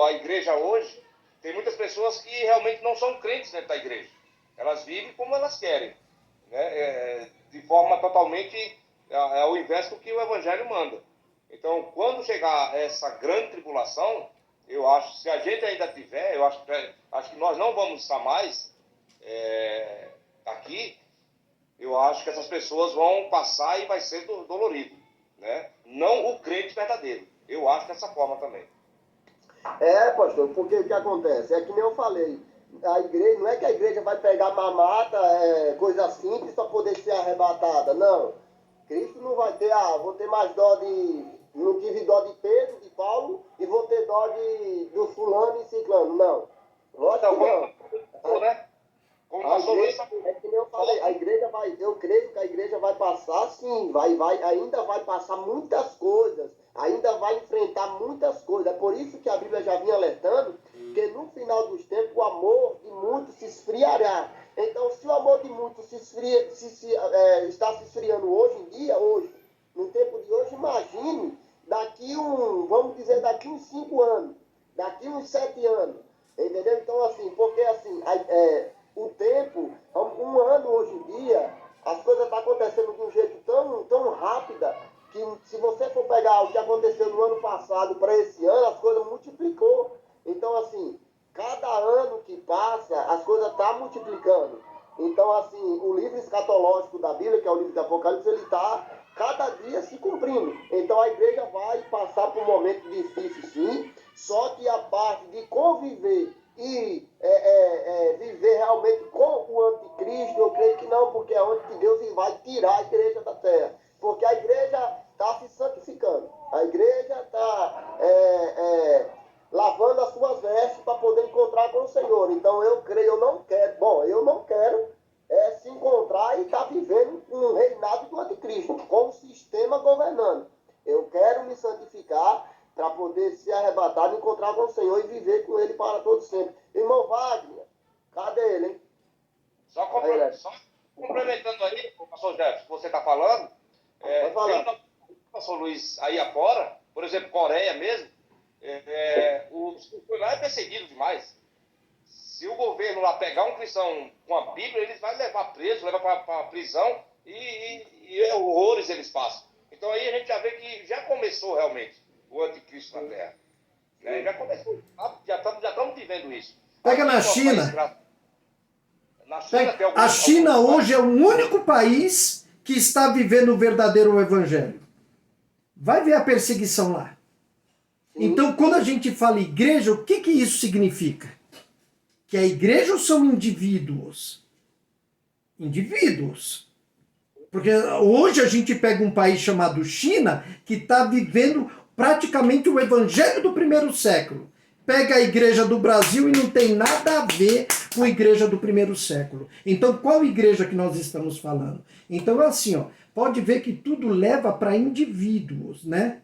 a igreja hoje, tem muitas pessoas que realmente não são crentes dentro da igreja. Elas vivem como elas querem, né? De forma totalmente ao inverso do que o Evangelho manda. Então, quando chegar essa grande tribulação, eu acho, se a gente ainda tiver, eu acho que nós não vamos estar mais aqui, eu acho que essas pessoas vão passar e vai ser dolorido, né? Não o crente verdadeiro. Eu acho dessa forma também. Pastor, porque o que acontece? É que nem eu falei, a igreja, não é que a igreja vai pegar mamata, coisa simples para poder ser arrebatada, não. Cristo não vai ter, vou ter mais dó não tive dó de Pedro, de Paulo, e vou ter dó do fulano e ciclano, não. Lógico que não. Né? Como passou igreja, é que nem eu falei, eu creio que a igreja vai passar sim, ainda vai passar muitas coisas, ainda vai enfrentar muitas coisas. É por isso que a Bíblia já vinha alertando que no final dos tempos o amor de muitos se esfriará. Então, se o amor de muitos está se esfriando hoje em dia, no tempo de hoje, imagine vamos dizer, daqui uns 5 anos, daqui uns 7 anos, entendeu? Então, assim, porque assim, o tempo, um ano hoje em dia, as coisas estão acontecendo de um jeito tão rápida, que se você for pegar o que aconteceu no ano passado para esse ano, as coisas multiplicou. Então, assim, cada ano que passa, as coisas estão multiplicando. Então, assim, o livro escatológico da Bíblia, que é o livro do Apocalipse, ele está cada dia se cumprindo. Então, a igreja vai passar por um momento difícil, sim, só que a parte de conviver e viver realmente com o anticristo, eu creio que não, porque é onde que Deus vai tirar a igreja da terra. Porque a igreja está se santificando. A igreja está lavando as suas vestes para poder encontrar com o Senhor. Então eu não quero se encontrar e estar vivendo um reinado do anticristo, com o sistema governando. Eu quero me santificar para poder ser arrebatado, encontrar com o Senhor e viver com Ele para todo sempre. Irmão Wagner, cadê ele, hein? Só complementando aí, pastor Jefferson, que você está falando, pastor Luiz, aí afora, por exemplo, Coreia mesmo, o lá é perseguido demais. Se o governo lá pegar um cristão com a Bíblia, eles vão levar preso, levar para prisão e horrores eles passam. Então aí a gente já vê que já começou realmente o anticristo na Terra. Né? Já começou, já estamos vivendo isso. Pega na China. A China hoje é o único país que está vivendo o verdadeiro evangelho. Vai ver a perseguição lá. Então, quando a gente fala igreja, o que isso significa? Que a igreja são indivíduos. Indivíduos. Porque hoje a gente pega um país chamado China, que está vivendo praticamente o evangelho do primeiro século. Pega a igreja do Brasil e não tem nada a ver com a igreja do primeiro século. Então, qual igreja que nós estamos falando? Então, é assim, pode ver que tudo leva para indivíduos, né?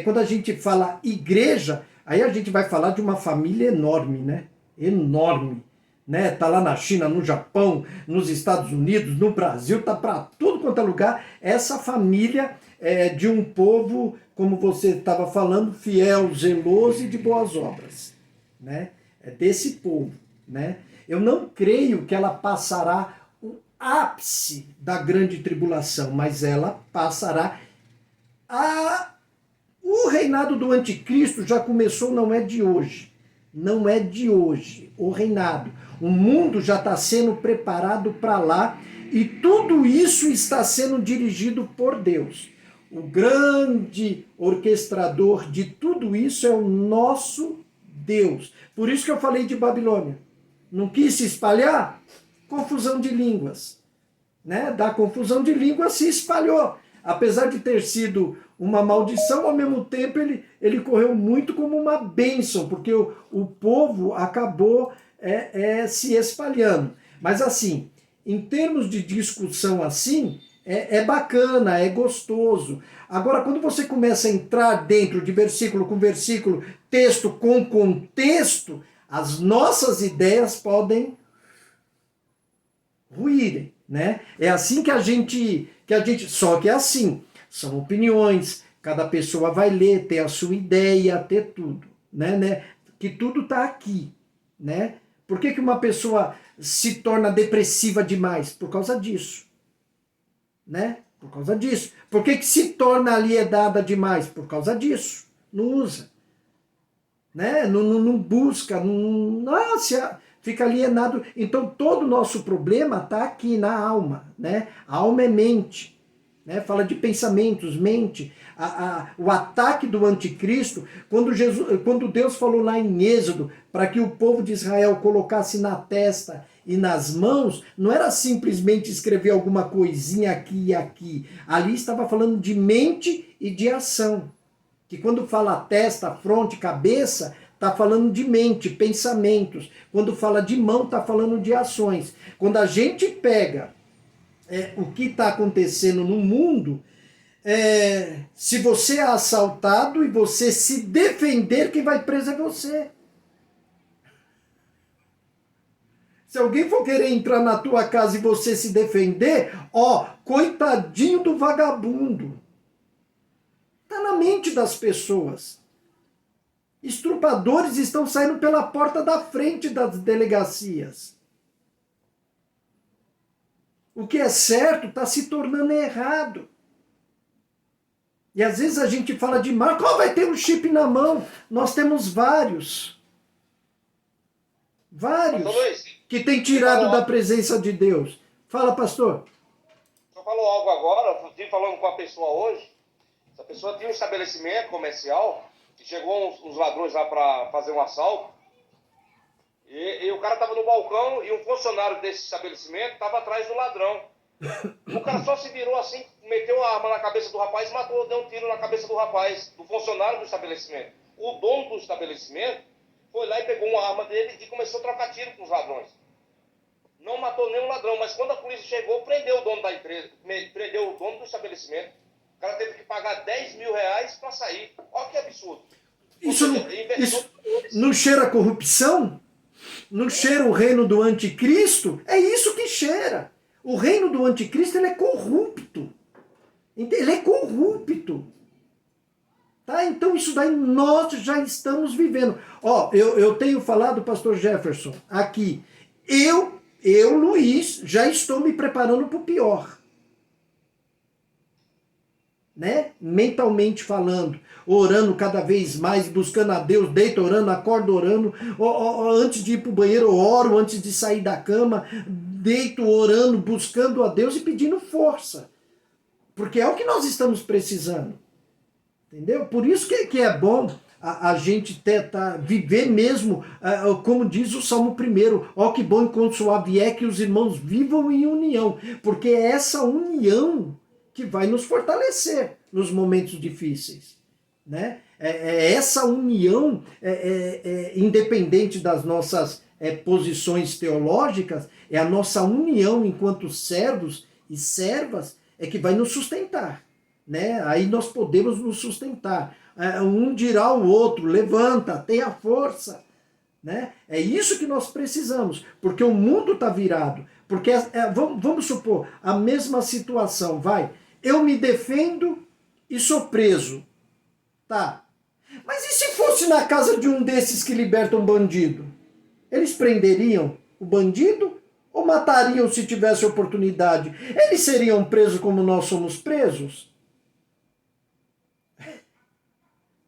Quando a gente fala igreja, aí a gente vai falar de uma família enorme, né? Enorme. Né? Tá lá na China, no Japão, nos Estados Unidos, no Brasil, tá para tudo quanto é lugar. Essa família de um povo, como você estava falando, fiel, zeloso e de boas obras, né? É desse povo, né? Eu não creio que ela passará o ápice da grande tribulação, mas ela passará o reinado do anticristo já começou, não é de hoje. Não é de hoje, o reinado. O mundo já está sendo preparado para lá e tudo isso está sendo dirigido por Deus. O grande orquestrador de tudo isso é o nosso Deus. Por isso que eu falei de Babilônia. Não quis se espalhar? Confusão de línguas. Né? Da confusão de línguas se espalhou. Apesar de ter sido uma maldição, ao mesmo tempo ele correu muito como uma bênção, porque o povo acabou se espalhando. Mas assim, em termos de discussão assim, é bacana, é gostoso. Agora, quando você começa a entrar dentro de versículo com versículo, texto com contexto, as nossas ideias podem ruírem, né? É assim que a gente... Só que é assim, são opiniões, cada pessoa vai ler, ter a sua ideia, ter tudo, né? Que tudo está aqui, né? Por que uma pessoa se torna depressiva demais? Por causa disso, né? Por causa disso. Por que se torna alienada demais? Por causa disso. Não usa, né? Não busca, fica alienado. Então todo o nosso problema está aqui na alma, né? A alma é mente, né? Fala de pensamentos, mente. O ataque do anticristo, quando Deus falou lá em Êxodo para que o povo de Israel colocasse na testa e nas mãos, não era simplesmente escrever alguma coisinha aqui e aqui. Ali estava falando de mente e de ação. Que quando fala testa, fronte, cabeça, está falando de mente, pensamentos. Quando fala de mão, está falando de ações. Quando a gente pega o que está acontecendo no mundo, se você é assaltado e você se defender, quem vai preso é você. Se alguém for querer entrar na tua casa e você se defender, coitadinho do vagabundo. Está na mente das pessoas. Estrupadores estão saindo pela porta da frente das delegacias. O que é certo está se tornando errado. E às vezes a gente fala de marca, vai ter um chip na mão. Nós temos vários. Vários que tem tirado da presença de Deus. Fala, pastor. O senhor falou algo agora, eu estive falando com uma pessoa hoje. Essa pessoa tinha um estabelecimento comercial e chegou uns ladrões lá para fazer um assalto. E o cara estava no balcão e um funcionário desse estabelecimento estava atrás do ladrão. O cara só se virou assim, meteu a arma na cabeça do rapaz e matou, deu um tiro na cabeça do rapaz, do funcionário do estabelecimento. O dono do estabelecimento foi lá e pegou uma arma dele e começou a trocar tiro com os ladrões. Não matou nenhum ladrão, mas quando a polícia chegou, prendeu o dono da empresa, prendeu o dono do estabelecimento. O cara teve que pagar 10 mil reais para sair. Olha que absurdo. Isso não cheira corrupção? Não cheira o reino do anticristo? É isso que cheira. O reino do anticristo, ele é corrupto. Ele é corrupto. Tá? Então isso daí nós já estamos vivendo. Eu tenho falado, pastor Jefferson, aqui. Eu, Luiz, já estou me preparando para o pior. Né? Mentalmente falando, orando cada vez mais, buscando a Deus, deito orando, acordo orando, antes de ir para o banheiro eu oro, antes de sair da cama, deito orando, buscando a Deus e pedindo força, porque é o que nós estamos precisando, entendeu? Por isso que é bom a gente viver mesmo, como diz o Salmo 1, que bom enquanto suave é que os irmãos vivam em união, porque é essa união que vai nos fortalecer nos momentos difíceis, né? Essa união, independente das nossas posições teológicas, é a nossa união enquanto servos e servas que vai nos sustentar, né? Aí nós podemos nos sustentar. Um dirá ao outro, levanta, tenha força, né? É isso que nós precisamos, porque o mundo está virado. Porque, vamos supor, a mesma situação, eu me defendo e sou preso. Tá. Mas e se fosse na casa de um desses que libertam bandido? Eles prenderiam o bandido ou matariam se tivesse oportunidade? Eles seriam presos como nós somos presos?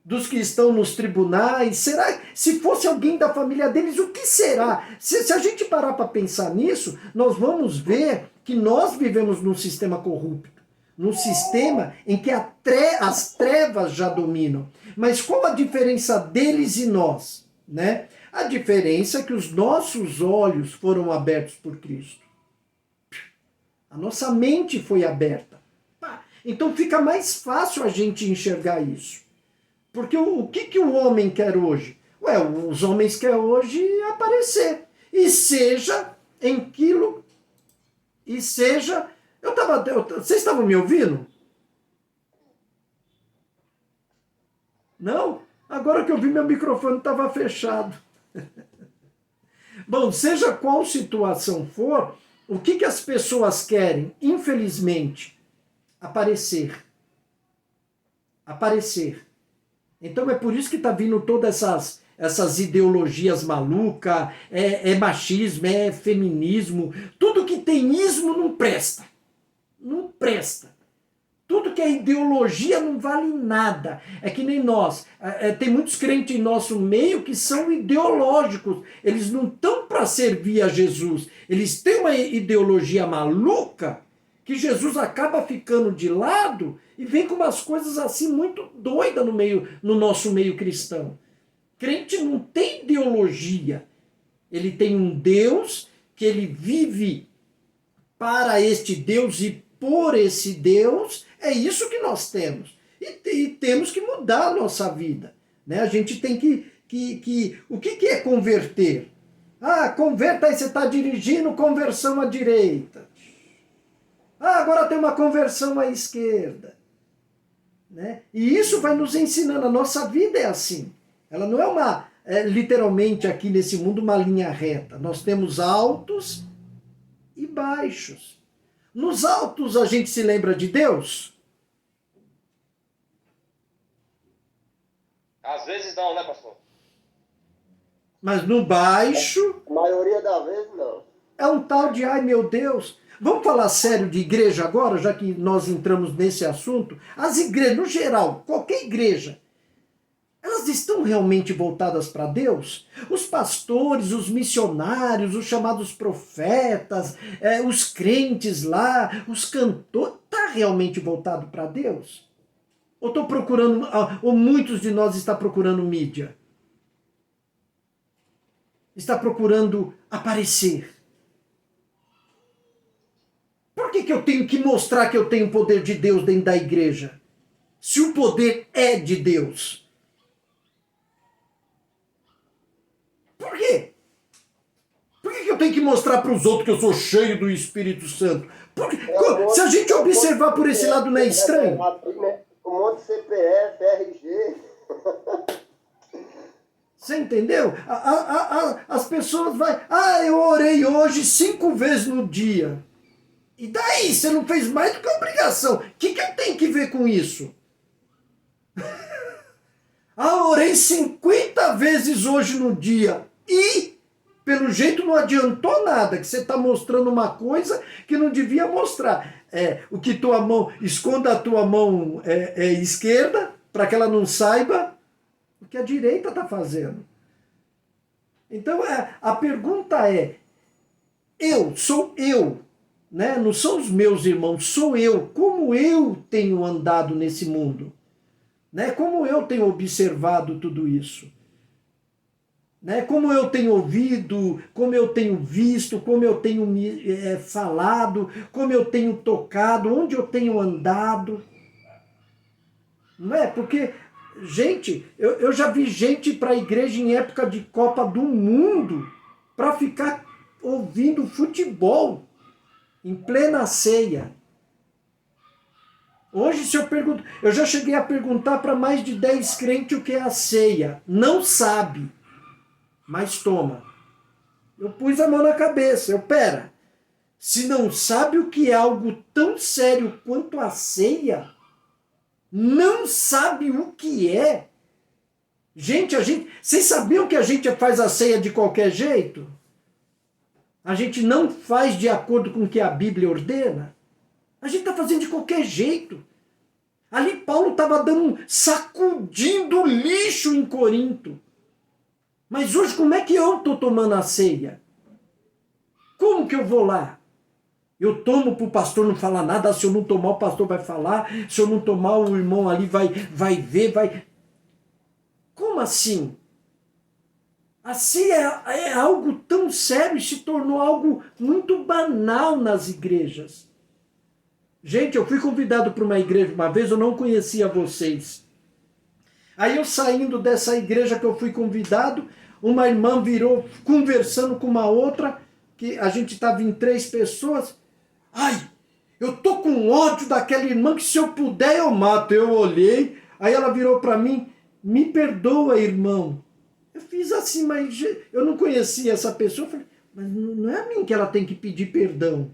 Dos que estão nos tribunais? Será? Se fosse alguém da família deles, o que será? Se a gente parar para pensar nisso, nós vamos ver que nós vivemos num sistema corrupto. Num sistema em que as trevas já dominam. Mas qual a diferença deles e nós? Né? A diferença é que os nossos olhos foram abertos por Cristo. A nossa mente foi aberta. Então fica mais fácil a gente enxergar isso. Porque o que o homem quer hoje? Os homens querem hoje aparecer. E seja em quilo, e seja... Vocês estavam me ouvindo? Não? Agora que eu vi, meu microfone estava fechado. Bom, seja qual situação for, o que as pessoas querem, infelizmente? Aparecer. Aparecer. Então é por isso que está vindo todas essas ideologias malucas, é machismo, é feminismo, tudo que tem ismo não presta. Não presta. Tudo que é ideologia não vale nada. É que nem nós. Tem muitos crentes em nosso meio que são ideológicos. Eles não estão para servir a Jesus. Eles têm uma ideologia maluca que Jesus acaba ficando de lado e vem com umas coisas assim muito doidas no nosso meio cristão. Crente não tem ideologia. Ele tem um Deus que ele vive para este Deus e por esse Deus. É isso que nós temos. E temos que mudar a nossa vida. Né? A gente tem o que é converter? Converta aí, você está dirigindo, conversão à direita. Agora tem uma conversão à esquerda. Né? E isso vai nos ensinando. A nossa vida é assim. Ela não é literalmente aqui nesse mundo uma linha reta. Nós temos altos e baixos. Nos altos a gente se lembra de Deus? Às vezes não, né, pastor? Mas no baixo... A maioria das vezes não. É um tal de, ai meu Deus... Vamos falar sério de igreja agora, já que nós entramos nesse assunto? As igrejas, no geral, qualquer igreja, elas estão realmente voltadas para Deus? Os pastores, os missionários, os chamados profetas, os crentes lá, os cantores, está realmente voltado para Deus? Ou estou procurando, ou muitos de nós estão procurando mídia? Está procurando aparecer? Por que eu tenho que mostrar que eu tenho o poder de Deus dentro da igreja? Se o poder é de Deus. Por quê? Por que eu tenho que mostrar para os outros que eu sou cheio do Espírito Santo? Se a gente observar por esse lado, não é estranho? Um monte de CPF, RG. Você entendeu? As pessoas vão... eu orei hoje 5 vezes no dia. E daí? Você não fez mais do que obrigação. O que eu tenho que ver com isso? Orei 50 vezes hoje no dia. E, pelo jeito, não adiantou nada. Que você está mostrando uma coisa que não devia mostrar. O que tua mão... Esconda a tua mão esquerda, para que ela não saiba o que a direita está fazendo. Então, a pergunta é... Sou eu... Né? Não são os meus irmãos, sou eu. Como eu tenho andado nesse mundo? Né? Como eu tenho observado tudo isso? Né? Como eu tenho ouvido, como eu tenho visto, como eu tenho falado, como eu tenho tocado, onde eu tenho andado? Não é? Porque, gente, eu já vi gente para a igreja em época de Copa do Mundo para ficar ouvindo futebol. Em plena ceia. Hoje, se eu pergunto, eu já cheguei a perguntar para mais de 10 crentes o que é a ceia. Não sabe, mas toma. Eu pus a mão na cabeça. Pera, se não sabe o que é algo tão sério quanto a ceia, não sabe o que é. Gente, vocês sabiam que a gente faz a ceia de qualquer jeito? A gente não faz de acordo com o que a Bíblia ordena. A gente está fazendo de qualquer jeito. Ali Paulo estava sacudindo lixo em Corinto. Mas hoje como é que eu estou tomando a ceia? Como que eu vou lá? Eu tomo para o pastor não falar nada. Se eu não tomar, o pastor vai falar. Se eu não tomar, o irmão ali vai ver, vai... Como assim? A ceia é algo tão sério e se tornou algo muito banal nas igrejas. Gente, eu fui convidado para uma igreja uma vez, eu não conhecia vocês. Aí eu saindo dessa igreja que eu fui convidado, uma irmã virou conversando com uma outra, que a gente estava em 3 pessoas. Ai, eu tô com ódio daquela irmã que se eu puder eu mato. Eu olhei, aí ela virou para mim, me perdoa, irmão. Eu fiz assim, mas eu não conhecia essa pessoa. Eu falei, mas não é a mim que ela tem que pedir perdão.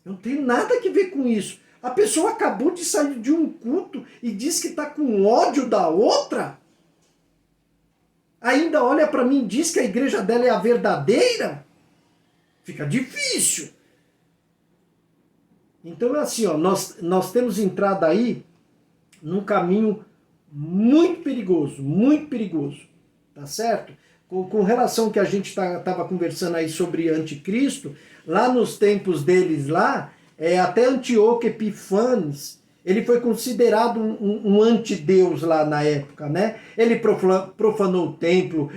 Eu não tenho nada que ver com isso. A pessoa acabou de sair de um culto e diz que está com ódio da outra. Ainda olha para mim e diz que a igreja dela é a verdadeira. Fica difícil. Então é assim, ó, nós temos entrado aí num caminho muito perigoso, tá certo? Com relação ao que a gente estava conversando aí sobre anticristo, lá nos tempos deles lá, até Antíoco Epifanes, ele foi considerado um antideus lá na época, né? Ele profanou o templo,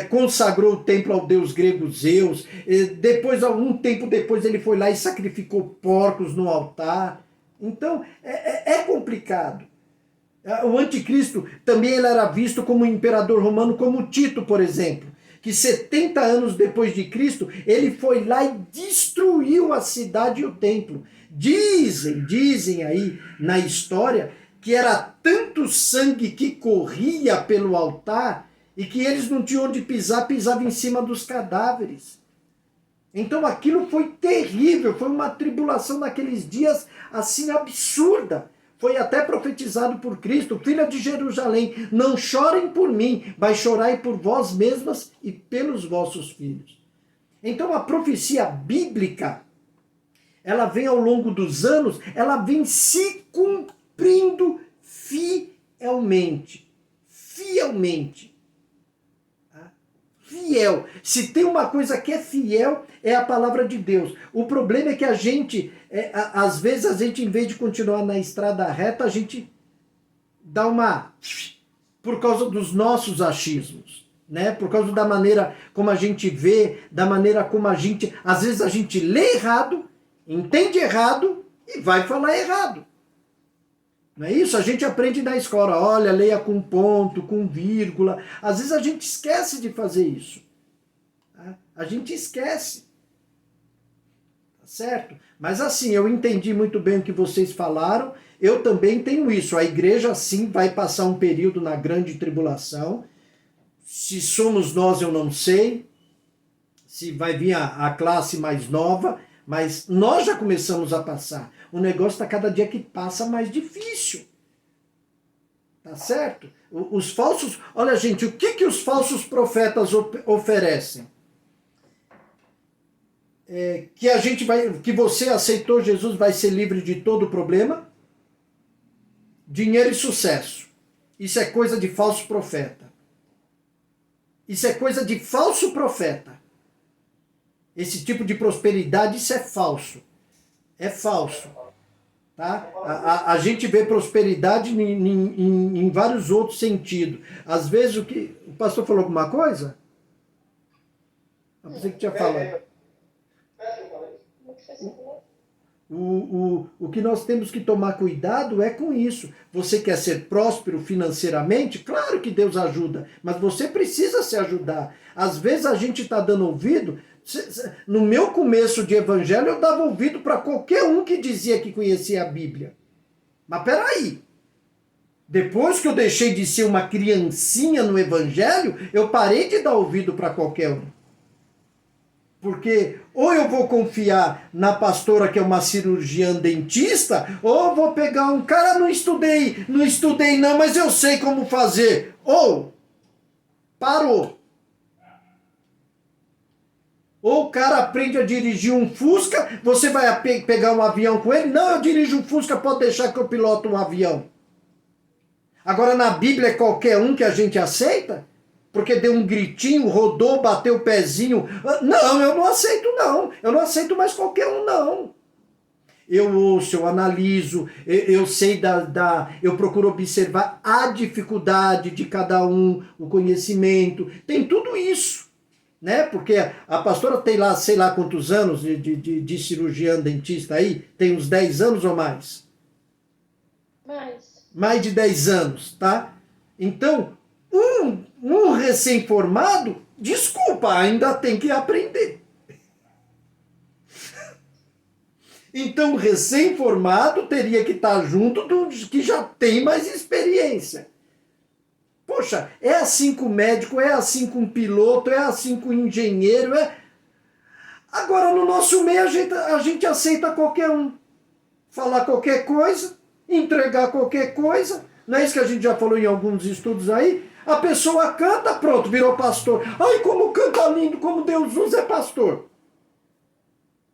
consagrou o templo ao deus grego Zeus, depois, algum tempo depois, ele foi lá e sacrificou porcos no altar. Então, é complicado. O anticristo também ele era visto como um imperador romano, como Tito, por exemplo, que 70 anos depois de Cristo, ele foi lá e destruiu a cidade e o templo. Dizem aí na história que era tanto sangue que corria pelo altar e que eles não tinham onde pisar, pisavam em cima dos cadáveres. Então aquilo foi terrível, foi uma tribulação naqueles dias assim absurda. Foi até profetizado por Cristo: filha de Jerusalém, não chorem por mim, mas chorai por vós mesmas e pelos vossos filhos. Então a profecia bíblica, ela vem ao longo dos anos, ela vem se cumprindo fielmente. Fielmente. Fiel. Se tem uma coisa que é fiel, é a palavra de Deus. O problema é que a gente, às vezes, em vez de continuar na estrada reta, a gente dá uma... por causa dos nossos achismos, né? Por causa da maneira como a gente vê, da maneira como a gente... Às vezes a gente lê errado, entende errado e vai falar errado. Não é isso? A gente aprende na escola, olha, leia com ponto, com vírgula. Às vezes a gente esquece de fazer isso. Tá? A gente esquece. Tá certo? Mas assim, eu entendi muito bem o que vocês falaram. Eu também tenho isso. A igreja, sim, vai passar um período na grande tribulação. Se somos nós, eu não sei. Se vai vir a classe mais nova. Mas nós já começamos a passar. O negócio está cada dia que passa mais difícil. Tá certo? Os falsos... Olha, gente, o que os falsos profetas oferecem? Que você aceitou Jesus, vai ser livre de todo problema? Dinheiro e sucesso. Isso é coisa de falso profeta. Isso é coisa de falso profeta. Esse tipo de prosperidade, isso é falso. É falso. Tá? A gente vê prosperidade em vários outros sentidos. Às vezes, o pastor falou alguma coisa? Eu pensei que tinha falado. O que nós temos que tomar cuidado é com isso. Você quer ser próspero financeiramente? Claro que Deus ajuda, mas você precisa se ajudar. Às vezes a gente está dando ouvido... No meu começo de evangelho, eu dava ouvido para qualquer um que dizia que conhecia a Bíblia. Mas peraí. Depois que eu deixei de ser uma criancinha no evangelho, eu parei de dar ouvido para qualquer um. Porque ou eu vou confiar na pastora que é uma cirurgiã dentista, ou eu vou pegar um cara, não estudei não, mas eu sei como fazer. Ou parou. Ou o cara aprende a dirigir um Fusca, você vai pegar um avião com ele? Não, eu dirijo um Fusca, pode deixar que eu piloto um avião. Agora na Bíblia é qualquer um que a gente aceita? Porque deu um gritinho, rodou, bateu o pezinho. Não, eu não aceito não. Eu não aceito mais qualquer um não. Eu ouço, eu analiso, eu sei eu procuro observar a dificuldade de cada um, o conhecimento, tem tudo isso. Né? Porque a pastora tem lá, sei lá quantos anos de cirurgiã dentista aí, tem uns 10 anos ou mais? Mais de 10 anos, tá? Então, um recém-formado, desculpa, ainda tem que aprender. Então, o recém-formado teria que estar junto dos que já tem mais experiência. Poxa, é assim com o médico, é assim com o piloto, é assim com o engenheiro. Agora, no nosso meio, a gente aceita qualquer um. falar qualquer coisa, entregar qualquer coisa. Não é isso que a gente já falou em alguns estudos aí? A pessoa canta, pronto, virou pastor. Ai, como canta lindo, como Deus usa, é pastor.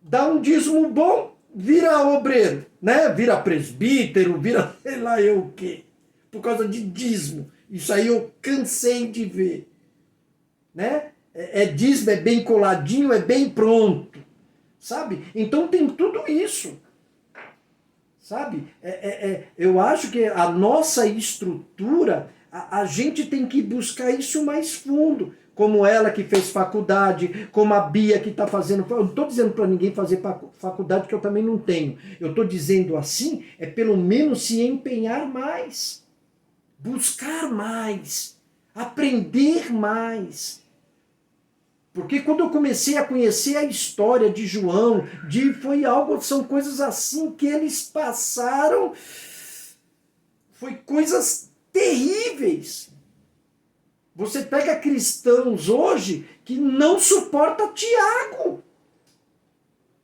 Dá um dízimo bom, vira obreiro, né? Vira presbítero, vira sei lá eu o quê. Por causa de dízimo. Isso aí eu cansei de ver. Né? É dízimo, é bem coladinho, é bem pronto. Sabe? Então tem tudo isso. Sabe? Eu acho que a nossa estrutura, a gente tem que buscar isso mais fundo. Como ela que fez faculdade, como a Bia que está fazendo. Eu não estou dizendo para ninguém fazer faculdade, que eu também não tenho. Eu estou dizendo assim, é pelo menos se empenhar mais. Buscar mais. Aprender mais. Porque quando eu comecei a conhecer a história de João, são coisas assim que eles passaram, foi coisas terríveis. Você pega cristãos hoje que não suporta Tiago.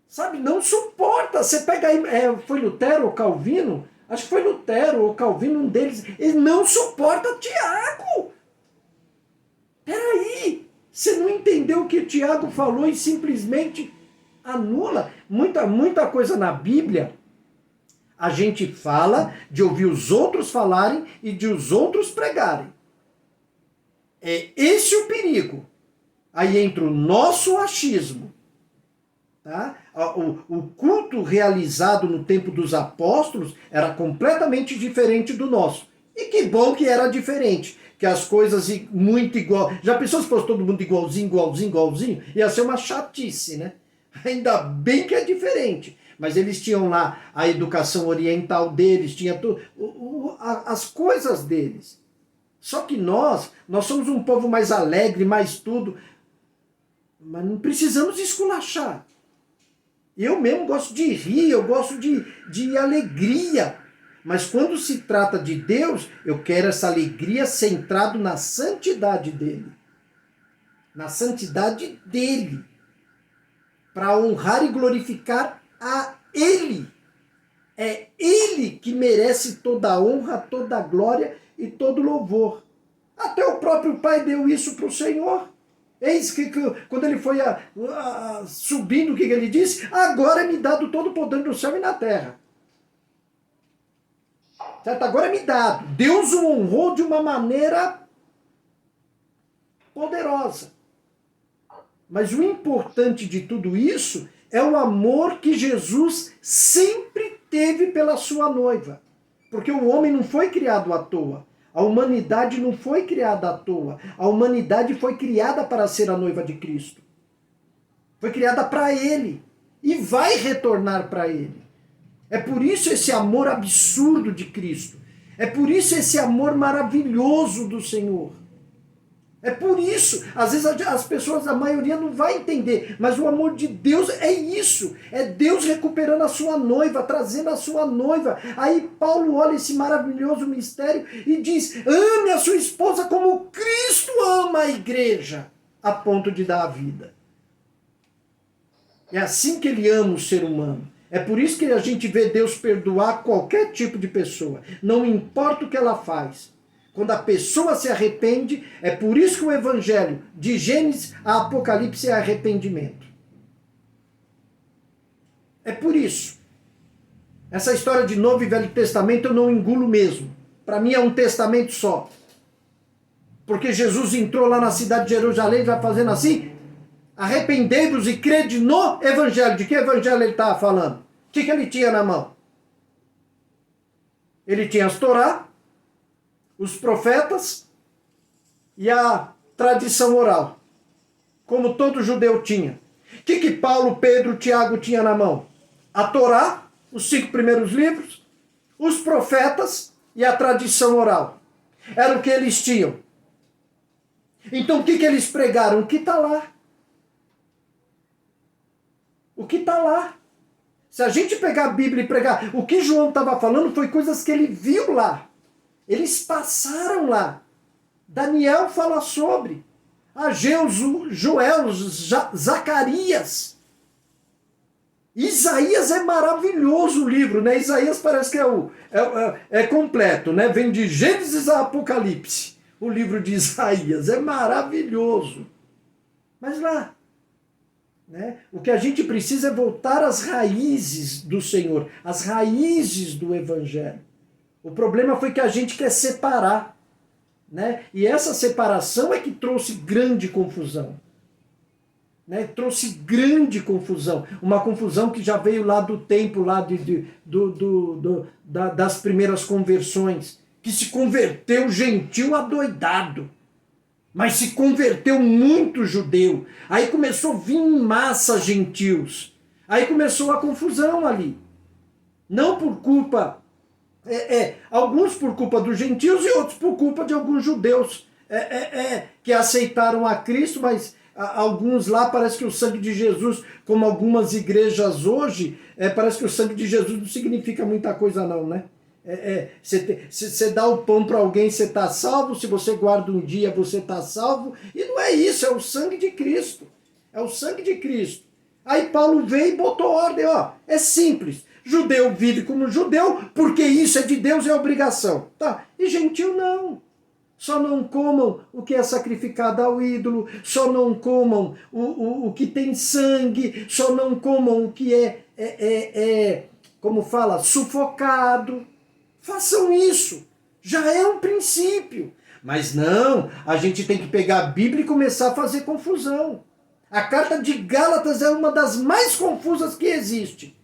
Sabe, não suporta. Você pega aí, foi Lutero ou Calvino? Acho que foi Lutero ou Calvino, um deles. Ele não suporta Tiago. Peraí. Você não entendeu o que Tiago falou e simplesmente anula. Muita coisa na Bíblia, a gente fala de ouvir os outros falarem e de os outros pregarem. É esse o perigo. Aí entra o nosso achismo. Tá? O culto realizado no tempo dos apóstolos era completamente diferente do nosso. E que bom que era diferente. Que as coisas muito igual. Já pensou se fosse todo mundo igualzinho? Ia ser uma chatice, né? Ainda bem que é diferente. Mas eles tinham lá a educação oriental deles, tinha as coisas deles. Só que nós somos um povo mais alegre, mais tudo. Mas não precisamos esculachar. Eu mesmo gosto de rir, eu gosto de alegria. Mas quando se trata de Deus, eu quero essa alegria centrado na santidade dele. Na santidade dele. Para honrar e glorificar a ele. É ele que merece toda a honra, toda a glória e todo louvor. Até o próprio Pai deu isso para o Senhor. Eis que quando ele foi subindo, o que ele disse? Agora é me dado todo o poder no céu e na terra. Certo? Agora é me dado. Deus o honrou de uma maneira poderosa. Mas o importante de tudo isso é o amor que Jesus sempre teve pela sua noiva. Porque o homem não foi criado à toa. A humanidade não foi criada à toa. A humanidade foi criada para ser a noiva de Cristo. Foi criada para ele. E vai retornar para ele. É por isso esse amor absurdo de Cristo. É por isso esse amor maravilhoso do Senhor. É por isso, às vezes as pessoas, a maioria não vai entender, mas o amor de Deus é isso. É Deus recuperando a sua noiva, trazendo a sua noiva. Aí Paulo olha esse maravilhoso mistério e diz: ame a sua esposa como Cristo ama a igreja, a ponto de dar a vida. É assim que ele ama o ser humano. É por isso que a gente vê Deus perdoar qualquer tipo de pessoa. Não importa o que ela faz. Quando a pessoa se arrepende, é por isso que o evangelho, de Gênesis a Apocalipse, é arrependimento. É por isso. Essa história de Novo e Velho Testamento eu não engulo mesmo. Para mim é um testamento só. Porque Jesus entrou lá na cidade de Jerusalém, já fazendo assim: arrependei-vos e crede no evangelho. De que evangelho ele estava falando? O que ele tinha na mão? Ele tinha as Torá, os profetas e a tradição oral, como todo judeu tinha. O que Paulo, Pedro, Tiago tinha na mão? A Torá, os 5 primeiros livros, os profetas e a tradição oral. Era o que eles tinham. Então o que eles pregaram? O que está lá. O que está lá. Se a gente pegar a Bíblia e pregar, o que João estava falando foi coisas que ele viu lá. Eles passaram lá. Daniel fala sobre. Ageu, Joel, Zacarias. Isaías é maravilhoso o livro, né? Isaías parece que é completo, né? Vem de Gênesis a Apocalipse. O livro de Isaías é maravilhoso. Mas lá, né? O que a gente precisa é voltar às raízes do Senhor, às raízes do Evangelho. O problema foi que a gente quer separar, né? E essa separação é que trouxe grande confusão. Né? Trouxe grande confusão. Uma confusão que já veio lá do tempo lá das primeiras conversões, que se converteu gentil adoidado. Mas se converteu muito judeu. Aí começou a vir em massa gentios. Aí começou a confusão ali. Não por culpa... alguns por culpa dos gentios e outros por culpa de alguns judeus que aceitaram a Cristo, mas alguns lá parece que o sangue de Jesus, como algumas igrejas hoje, parece que o sangue de Jesus não significa muita coisa não, né? Você dá o pão para alguém, você está salvo. Se você guarda um dia, você está salvo. E não é isso, é o sangue de Cristo. É o sangue de Cristo. Aí Paulo veio e botou ordem, ó. É simples. Judeu vive como judeu, porque isso é de Deus, é obrigação. Tá? E gentil não. Só não comam o que é sacrificado ao ídolo, só não comam o que tem sangue, só não comam o que como fala, sufocado. Façam isso. Já é um princípio. Mas não, a gente tem que pegar a Bíblia e começar a fazer confusão. A carta de Gálatas é uma das mais confusas que existe.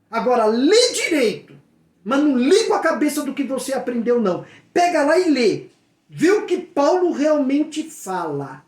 Agora, lê direito, mas não lê com a cabeça do que você aprendeu, não. Pega lá e lê. Vê o que Paulo realmente fala.